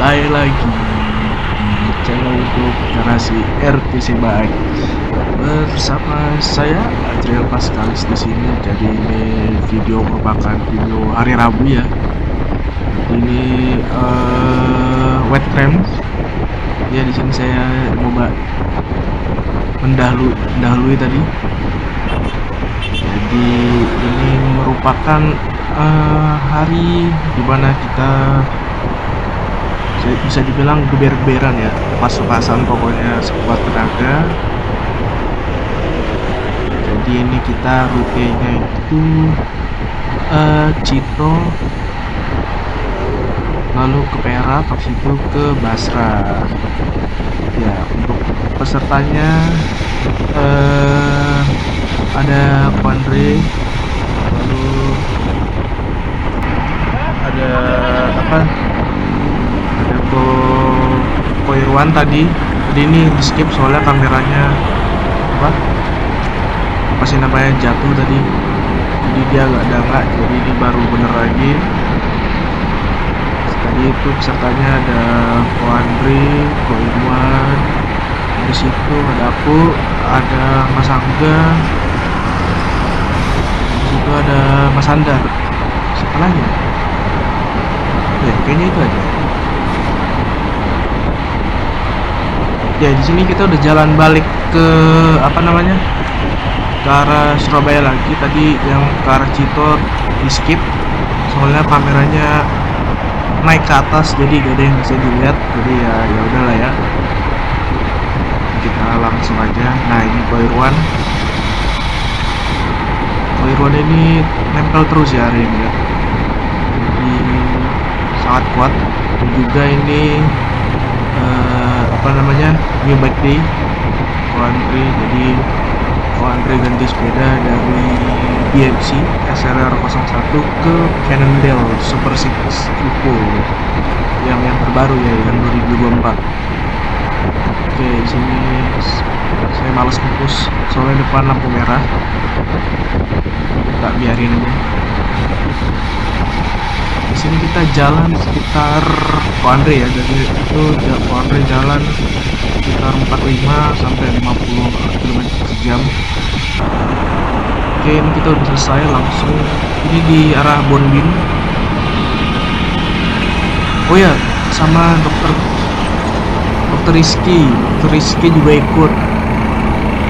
Kembali lagi di channel YouTube Narasi RTC Bike bersama saya Adriel Pascalis di sini. Jadi ini video merupakan video hari Rabu ya. Ini wet tram. Ya di sini saya coba mendahului tadi. Jadi ini merupakan hari dimana kita bisa dibilang geber-geberan ya, pas-pasan pokoknya sekuat tenaga. Jadi ini kita rutenya itu Cito, lalu ke Perak, habis itu ke Basra. Ya, untuk pesertanya ada Andre, lalu ada apa? Ada Ko Irwan tadi ini di skip soalnya kameranya apa sih namanya jatuh tadi, jadi dia nggak dangak, jadi ini baru bener lagi. Tadi itu pesertanya ada Ko Andre, Ko Irwan, di situ ada aku, ada Mas Angga, di situ ada Mas Andar. Siapa lagi ya, kayaknya itu aja. Ya di sini kita udah jalan balik ke ke arah Surabaya lagi. Tadi yang ke arah Cito di skip soalnya kameranya naik ke atas, jadi gak ada yang bisa dilihat. Jadi ya udahlah ya, kita langsung aja. Nah ini Ko Irwan ini nempel terus ya hari ini ya, jadi sangat kuat. Dan juga ini new bike day Ko Andre. Jadi Ko Andre ganti sepeda dari BMC SRR 01 ke Cannondale Super 6 Turbo yang terbaru ya, yang 2024. Oke, di sini saya males fokus soalnya depan lampu merah, tak biarin aja. Di sini kita jalan sekitar Ko Andre ya, jadi itu Ko Andre jalan sekitar 45 sampai 50 km per jam. Oke, ini kita udah selesai langsung. Ini di arah Bonbin. Oh ya, sama dokter Rizky juga ikut,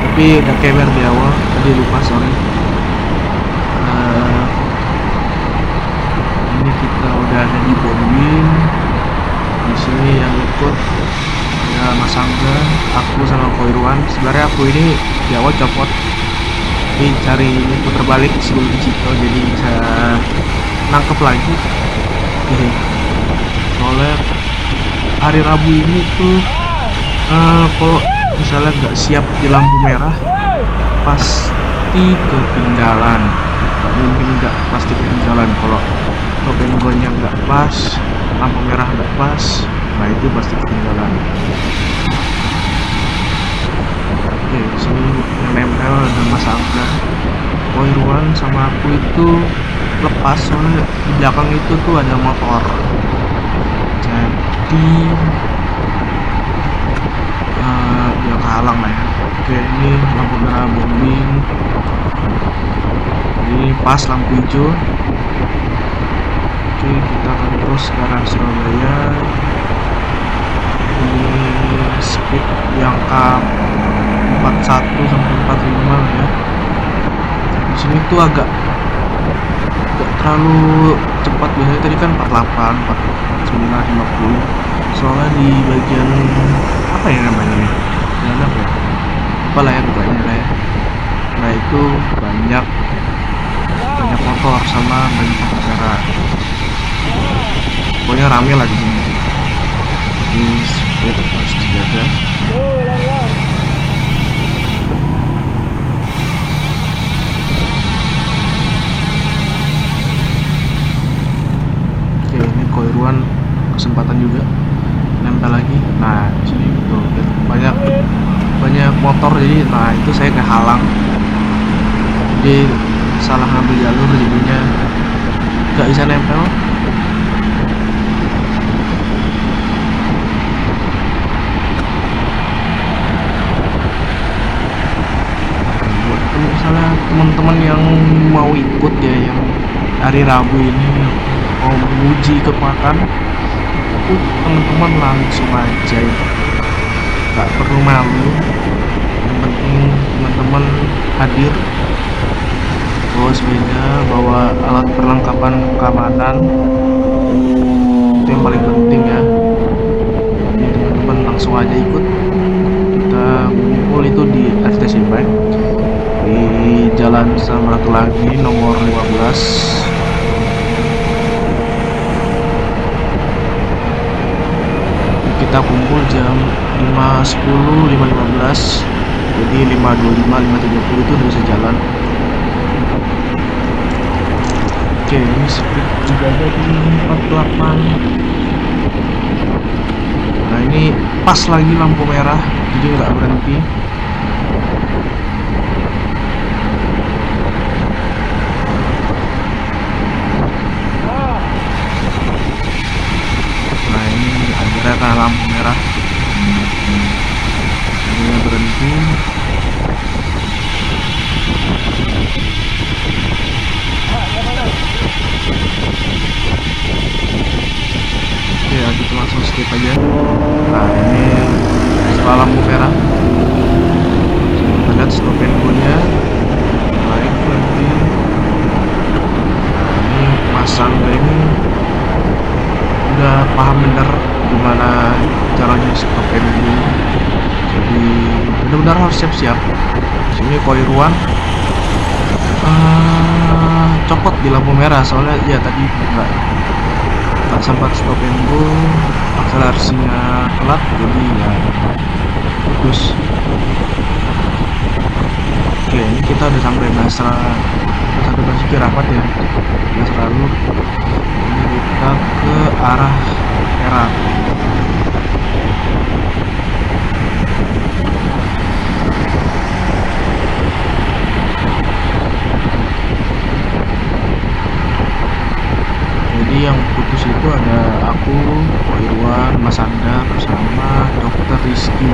tapi udah keber di awal tadi, lupa, sorry. Ini kita udah ada di Bonbin. Di sini yang ikut ya Mas Angga, aku sama Ko Irwan. Sebenarnya aku ini di awal copot, tapi cari ini putar balik sebelum di Cito, jadi bisa nangkep lagi. Soalnya hari Rabu ini tuh kalau misalnya nggak siap di lampu merah pasti ketinggalan. Nggak mungkin nggak pasti ketinggalan. Kalau benggonya nggak pas, lampu merah nggak pas, nah itu pasti ketinggalan. Oke, sini yang nempel ada Mas Angga, Ko Irwan sama aku itu lepas soalnya di belakang itu tuh ada motor. Jadi yang halang lah ya. Oke, ini lampu merah Bonbin, ini pas lampu hijau. Oke, kita akan terus ke arah Surabaya. Ini speed yang K41 sampai 45 ya. Di sini tuh agak terlalu cepat, biasanya tadi kan 48, 49, 50. Soalnya di bagian apa ya namanya ya? Jalan apa ya? Apa lah ya pokoknya lah ya. Nah itu banyak motor sama banyak pengendara. Pokoknya rame lah di sini. Ini speed harus dijaga. Oke, ini Ko Irwan kesempatan juga nempel lagi. Nah di sini tuh banyak motor, jadi nah itu saya kehalang, jadi salah ngambil jalur, jadinya nggak bisa nempel. teman-teman yang mau ikut ya, yang hari Rabu ini mau menguji kekuatan, teman-teman langsung aja ya, nggak perlu malu. Yang penting teman-teman hadir, bawa sepeda, bawa alat perlengkapan keamanan, itu yang paling penting ya. Jadi teman-teman langsung aja ikut. Kita kumpul itu di FTC Bike di Jalan Samratulangi nomor 15. Kita kumpul jam 5.10, 5.15, jadi 5.25, 5.30 itu udah bisa jalan. Oke, ini speed juga ada di 48. Nah ini pas lagi lampu merah, jadi nggak berhenti. Nah ini akhirnya karena lampu merah, ini berhenti. Oke, kita langsung skip aja. Nah ini setelah lampu merah, kita lihat stop and go nya baik lagi. Nah ini masang ini udah paham bener gimana caranya stop and go, jadi benar-benar harus siap-siap. Sini Koiruan copot di lampu merah, soalnya ya tadi nggak sempat stop and go, akselerasinya telat, jadi ya putus. Oke, ini kita udah sampai Basuki Rahmat ya, lalu ini kita ke arah Perak. Jadi yang putus itu ada aku, Pak Irwan, Mas Andar, sama Dokter Rizky.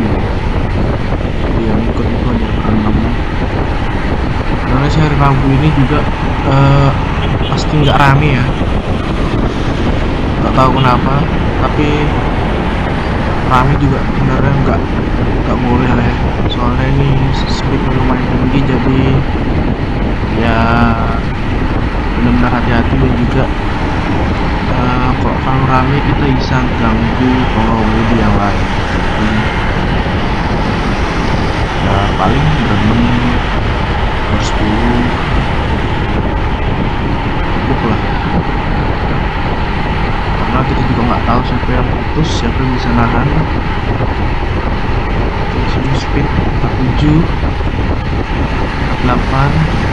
Jadi yang ikut itu ada berenam. Karena sih hari Rabu ini juga pasti nggak rame ya, nggak tahu kenapa, tapi rame juga sebenarnya nggak boleh lah ya, soalnya ini speed lumayan tinggi, jadi ya benar-benar hati-hati. Dan juga kalau terlalu rame kita bisa ganggu pengemudi yang lain. Ya paling berenam harus 10 cukup lah, karena kita juga nggak tahu siapa yang putus, siapa yang bisa nahan. Sini speed 47, 48.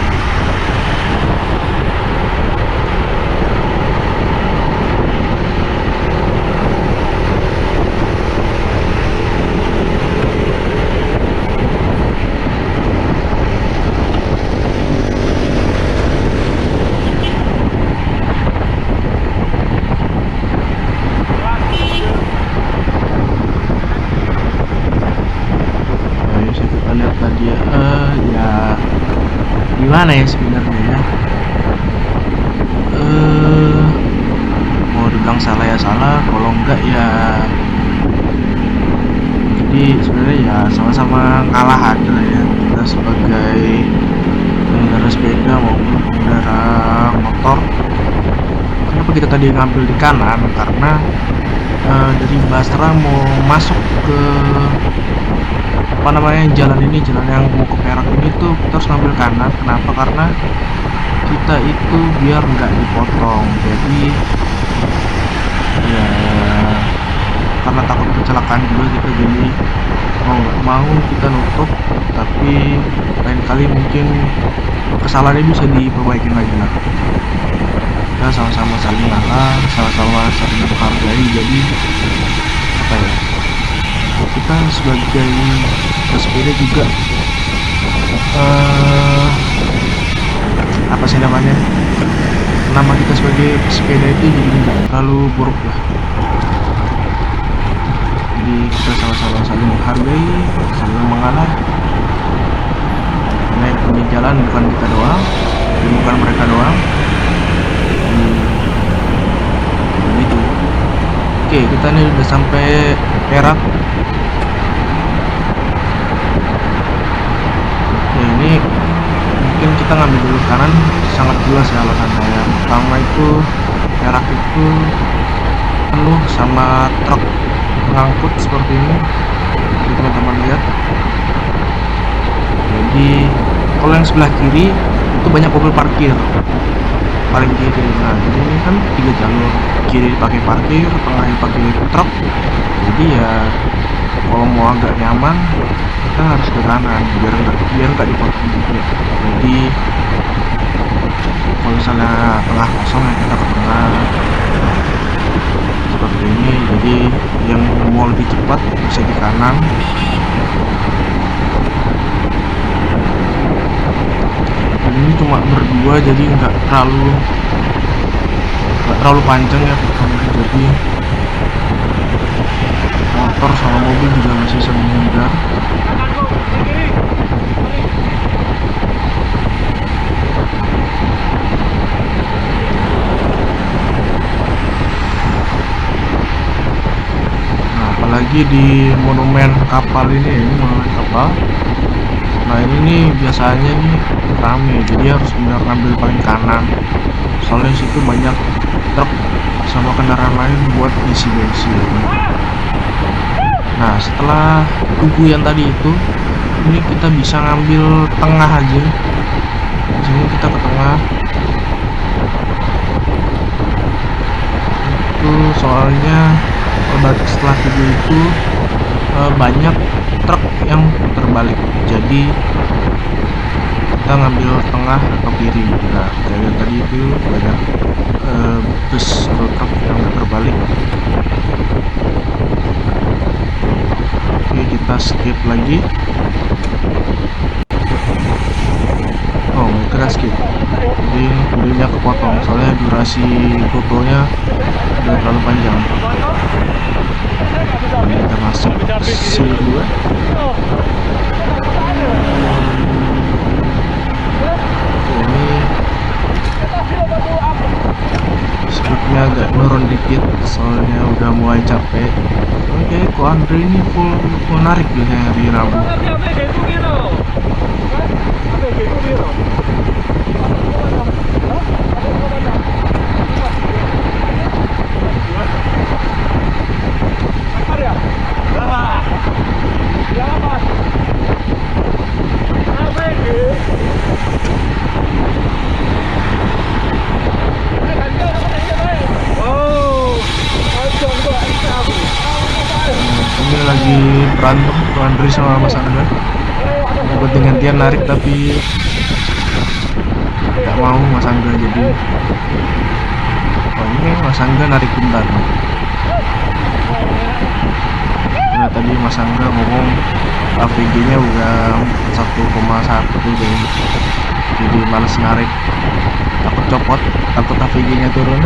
Gimana ya sebenarnya ya, mau dibilang salah ya salah, kalau enggak ya jadi sebenarnya ya sama-sama ngalah aja lah ya, kita sebagai pengendara sepeda maupun pengendara motor. Kenapa kita tadi ngambil di kanan, karena dari Basra mau masuk ke apa namanya jalan ini, jalan yang mau ke Perak ini tuh kita harus ngambil kanan. Kenapa? Karena kita itu biar nggak dipotong, jadi ya karena takut kecelakaan juga kita, jadi mau nggak mau kita nutup. Tapi lain kali mungkin kesalahannya bisa diperbaikin lagi lah. Kita sama-sama saling ngalah, sama-sama saling menghargai. Jadi apa ya, kita sebagai pesepeda juga apa sih namanya, nama kita sebagai pesepeda itu jadi nggak terlalu buruk lah. Jadi kita sama-sama saling menghargai, saling mengalah, naik ke jalan, bukan kita doang, dan bukan mereka doang. Begitu. Oke, kita nih udah sampai Perak. Ya, ini mungkin kita ngambil dulu kanan, sangat jelas ya alasannya. Yang pertama itu Perak itu penuh sama truk pengangkut seperti ini. Jadi teman-teman lihat. Jadi kalau yang sebelah kiri itu banyak mobil parkir, paling kiri. Nah, jadi ini kan 3 jalur, kiri pakai parkir, tengah pakai truk. Jadi ya kalau mau agak nyaman kita harus ke kanan biar nggak dipotong juga. Jadi kalau misalnya tengah kosong ya kita ke tengah seperti ini. Jadi yang mau lebih cepat bisa di kanan. Ini cuma berdua jadi nggak terlalu panjang ya, jadi motor sama mobil juga masih bisa menghindar. Nah, apalagi di monumen kapal ini monumen kapal. Nah, ini nih biasanya nih rame, jadi harus benar ngambil paling kanan, soalnya situ banyak truk sama kendaraan lain buat isi bensin. Nah, setelah tugu yang tadi itu, ini kita bisa ngambil tengah aja. Di sini kita ke tengah. Itu soalnya setelah tugu itu banyak truk yang terbalik, jadi kita ngambil tengah atau kiri. Nah, kayak tadi itu banyak bus atau truk yang terbalik. Oke, kita skip lagi. Oh, kita skip, jadi videonya kepotong soalnya durasi fotonya udah terlalu panjang. Kita masuk sini dulu. Ini speednya agak nurun dikit soalnya udah mulai capek. Oke, kok Andre ini full narik biasanya hari Rabu. Ini lagi berantem tuh Andri sama Mas Angga, ganti-gantian narik tapi nggak mau Mas Angga. Jadi ini Mas Angga narik bentar. Nah, tadi Mas Angga ngomong AVG nya udah 1,1 jadi males narik, takut copot, takut AVG nya turun.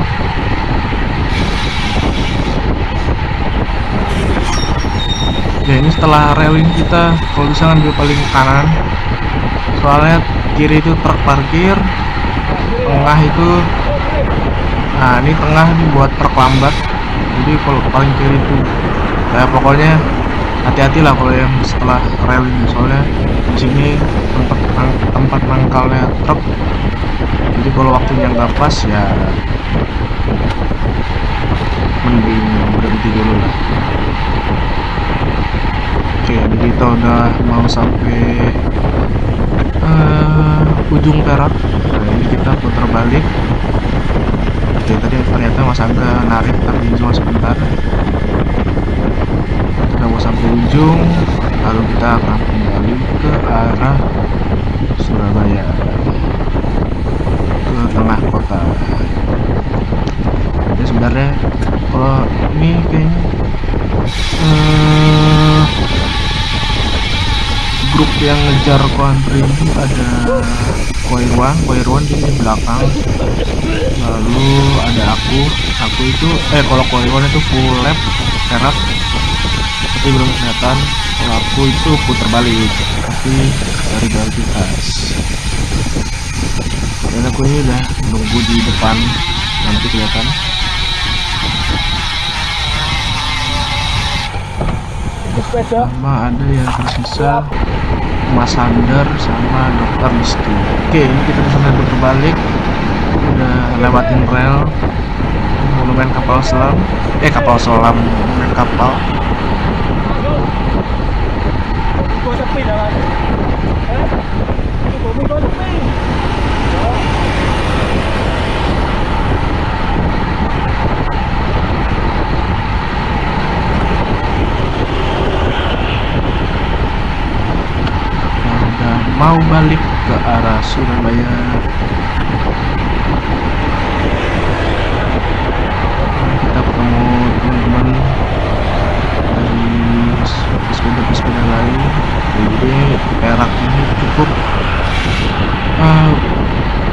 Ya, ini setelah rel ini kita kalau bisa ngambil paling kanan, soalnya kiri itu truk parkir, tengah itu, nah ini tengah dibuat truk lambat. Jadi kalau paling kiri itu ya pokoknya hati-hati lah kalau yang setelah rel ini, soalnya di sini tempat mangkalnya truk. Jadi kalau waktunya nggak pas ya mending berhenti dulu lah. Oke, jadi kita udah mau sampai ujung Perak. Nah, ini kita putar balik. Oke, tadi ternyata Mas Angga narik tapi cuma sebentar. Kita mau sampai ujung, lalu kita akan kembali ke arah Surabaya, ke tengah kota. Jadi sebenarnya kalau ini kayaknya grup yang ngejar country itu ada Koirwan di belakang, lalu ada aku itu kalau Koirwan itu full lap Perak, tapi belum kelihatan. Kalau aku itu putar balik tapi dari balik khas. Dan aku ini udah nunggu di depan, nanti kelihatan. Sama ada yang tersisa Mas Sander sama Dokter Misti. Oke, ini kita bisa putar balik, udah lewatin rel monumen kapal selam, monumen kapal. Mau balik ke arah Surabaya. Kita ketemu teman-teman dari pesepeda lain. Jadi Perak ini cukup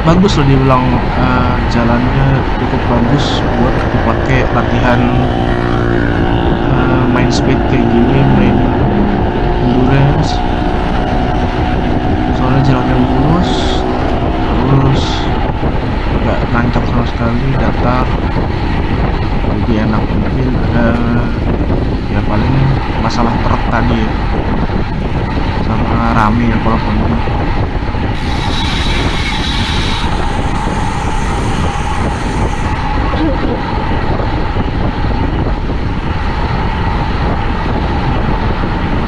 bagus loh, dibilang jalannya cukup bagus buat dipakai latihan main speed kayak gini, main endurance. Soalnya jalannya lurus, terus nggak nancap sama sekali, datar, jadi enak. Mungkin ya paling masalah truk tadi ya, sama rame ya kalau penuh.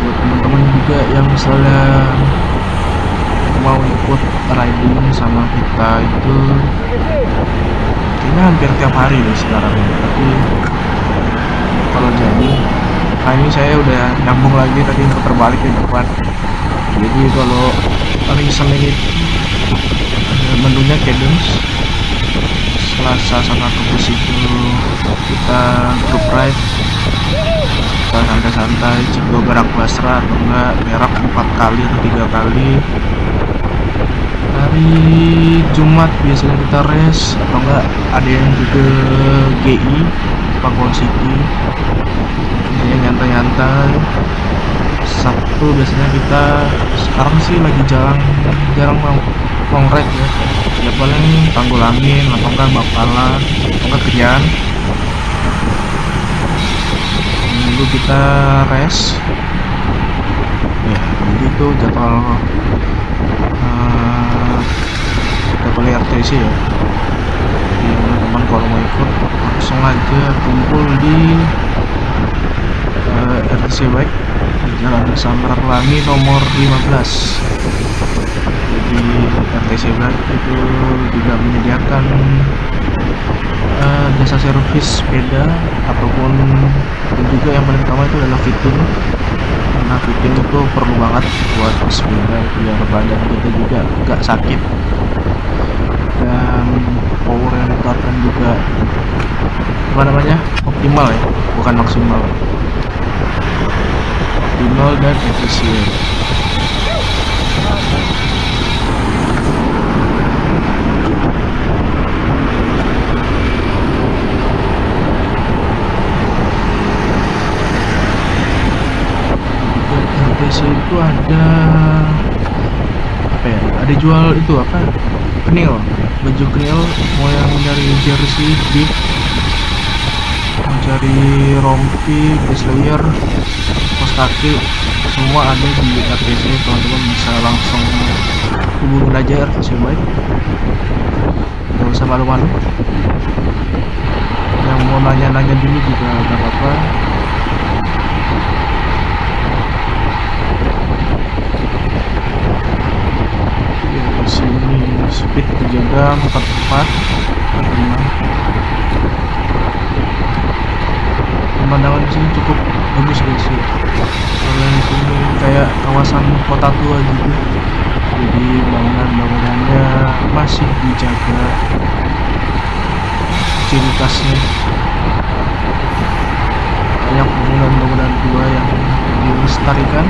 Buat teman-teman juga yang misalnya mau ikut riding sama kita itu kayaknya hampir tiap hari deh sekarang ini. Tapi kalau jadi, nah ini saya udah nyambung lagi tadi putar balik di depan. Jadi kalau hari Senin itu menunya cadence, Selasa sama Kamis itu kita group ride, kita santai-santai, Cigo Berak Basra atau enggak Berak 4 kali atau 3 kali. Hari Jumat biasanya kita race atau enggak ada yang juga GI Pakuan City, biasanya nyantai-nyantai. Sabtu biasanya kita, sekarang sih lagi jarang long ride ya paling Tanggulangin atau enggak Bakalan atau enggak Krian. Minggu kita race ya, jadi itu jadwal RTC ya. Jadi teman-teman kalau mau ikut langsung aja kumpul di RTC Bike di Jalan Samar Pelangi nomor 15. Jadi RTC Bike itu juga menyediakan jasa servis sepeda ataupun, dan juga yang paling utama itu adalah fitting. Karena fitting itu perlu banget buat sepeda biar badan kita juga gak sakit, dan power yang dikeluarkan juga optimal ya, bukan maksimal, optimal dan efisien. RTC itu ada apa ya, ada jual itu apa, knil, baju knil, mau yang dari jersey, bib, mau cari rompi, base layer, kaos kaki, semua ada di RTC. Teman-teman bisa langsung hubungin aja RTC Bike, gak usah malu-malu. Yang mau nanya-nanya dulu juga gak apa-apa. Ya, di sini speed terjaga 44, 45. Pemandangan di sini cukup bagus guys ya. Soalnya di sini kayak kawasan kota tua gitu. Jadi bangunan-bangunannya masih dijaga ciri khasnya. Banyak bangunan-bangunan tua yang dilestarikan.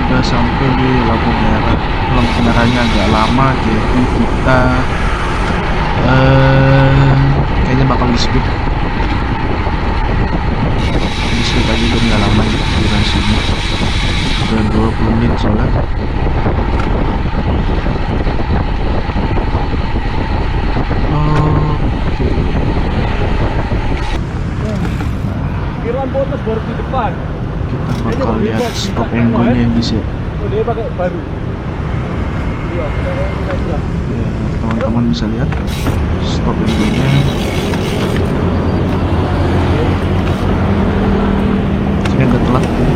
udah sampai di lampu merah. Lampu merahnya agak lama, jadi kita kayaknya bakal di skip aja biar nggak lama ya durasinya. Udah 20 menit soalnya. Kirwan Botas baru di depan. Kita bakal lihat stop and go nya bisa. Dia pakai baru. Iya, Ya, teman-teman bisa lihat stop and go nya. Ini agak telat ya.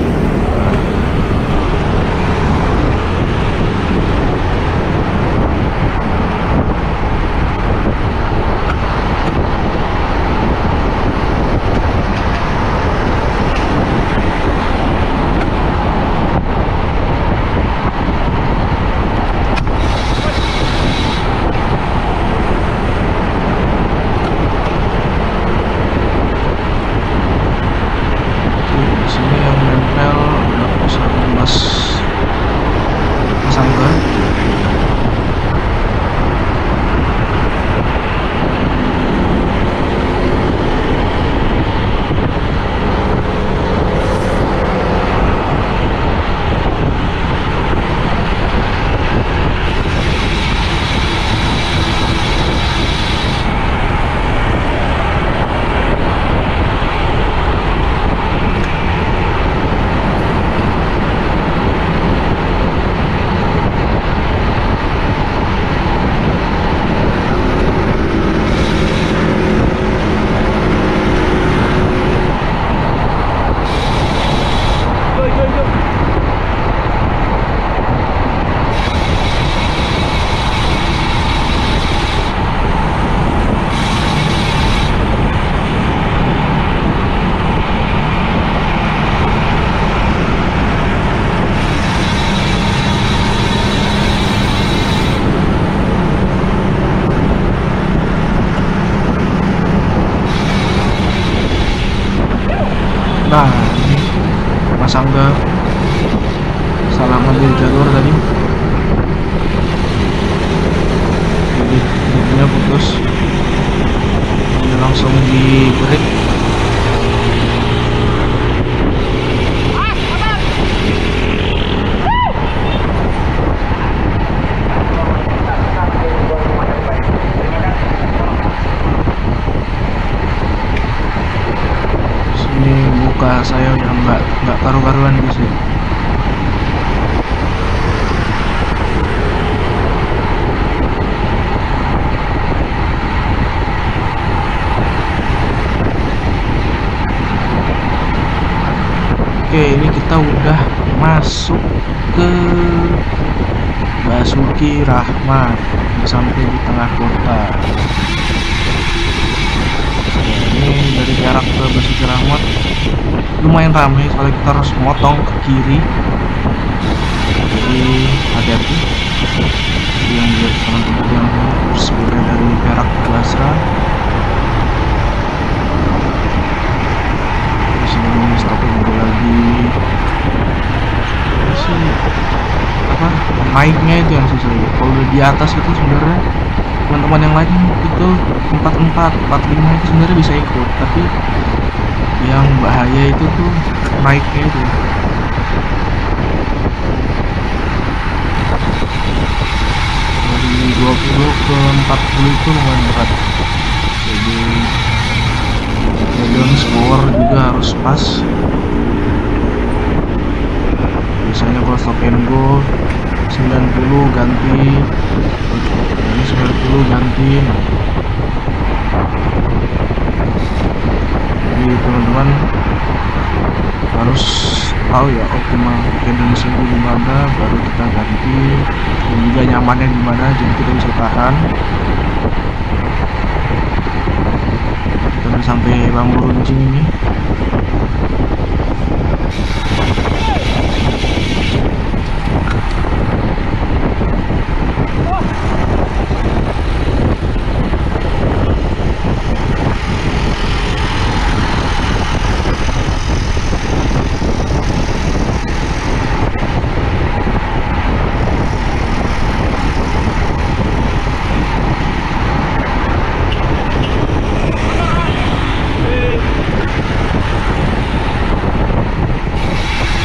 Nah, ini Mas Angga salah ngambil jalur tadi, jadi mobilnya putus. Ini langsung di break. Sini buka saya yang nggak karu-karuan guys ya. Oke, ini kita udah masuk ke Basuki Rahmat, udah sampai di tengah kota. Ini dari jarak ke Basuki Rahmat lumayan ramai, soalnya kita harus motong ke kiri, jadi hati-hati. Yang buat teman-teman yang bersepeda dari Perak ke Basra, ini stopnya baru lagi sih apa naiknya itu yang susah ya. Kalau udah di atas itu sebenarnya teman-teman yang lain itu 44, 45 itu sebenarnya bisa ikut, tapi yang bahaya itu tuh naiknya itu. Dari 20 ke 40 itu lumayan berat, jadi balance power juga harus pas. Biasanya kalau stop and go 90 ganti, ini 90 ganti. Jadi teman-teman harus tahu ya optimal cadence itu gimana, baru kita ganti, dan juga nyamannya gimana, jadi kita bisa tahan. Kita udah sampai Bambu Runcing ini.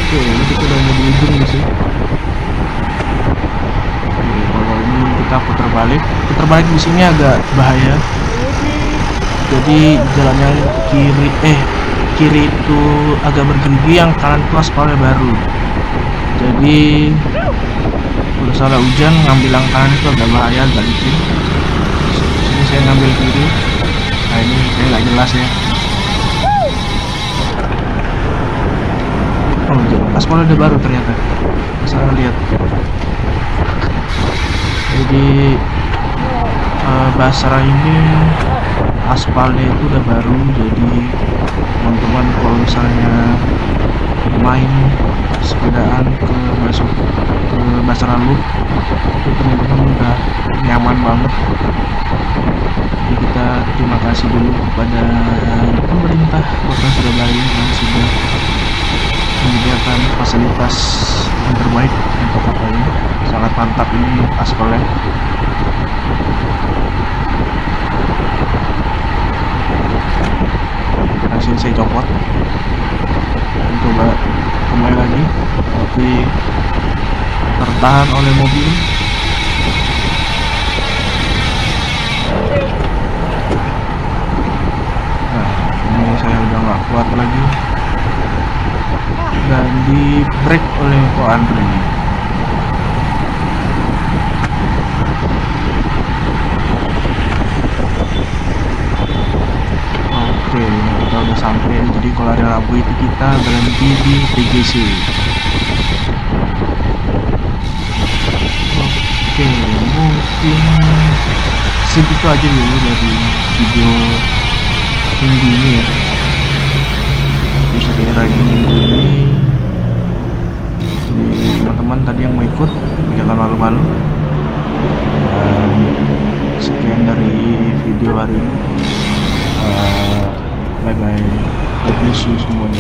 Oke, ini kita udah mau di ujung nih sih. Oke, kalau ini kita putar balik di sini agak bahaya. Jadi jalan yang kiri itu agak bergerigi, yang kanan itu aspalnya baru. Jadi kalau salah hujan ngambil yang kanan itu agak bahaya, agak licin. Sini saya ngambil kiri. Nah ini kayak nggak jelas ya. Oh, aspalnya udah baru ternyata. Salah lihat. Jadi Basra ini aspalnya itu udah baru, jadi teman-teman kalau misalnya main sepedaan masuk ke Basra Loop itu teman-teman udah nyaman banget. Jadi kita terima kasih dulu kepada pemerintah Kota Surabaya yang sudah menyediakan fasilitas yang terbaik untuk kota ini. Sangat mantap ini aspalnya. Langsung saya copot dan coba kembali lagi, tapi tertahan oleh mobil. Nah ini saya udah nggak kuat lagi dan di break oleh Ko Andre. Oke, kita udah sampai. Jadi kalau ada lampu itu kita berhenti di TGC. Oke, mungkin segitu aja dulu dari video minggu ini ya. Bisa dirayain minggu ini. Jadi teman-teman tadi yang mau ikut jangan malu-malu. Dan sekian dari video hari ini. Bye bye. God bless you semuanya.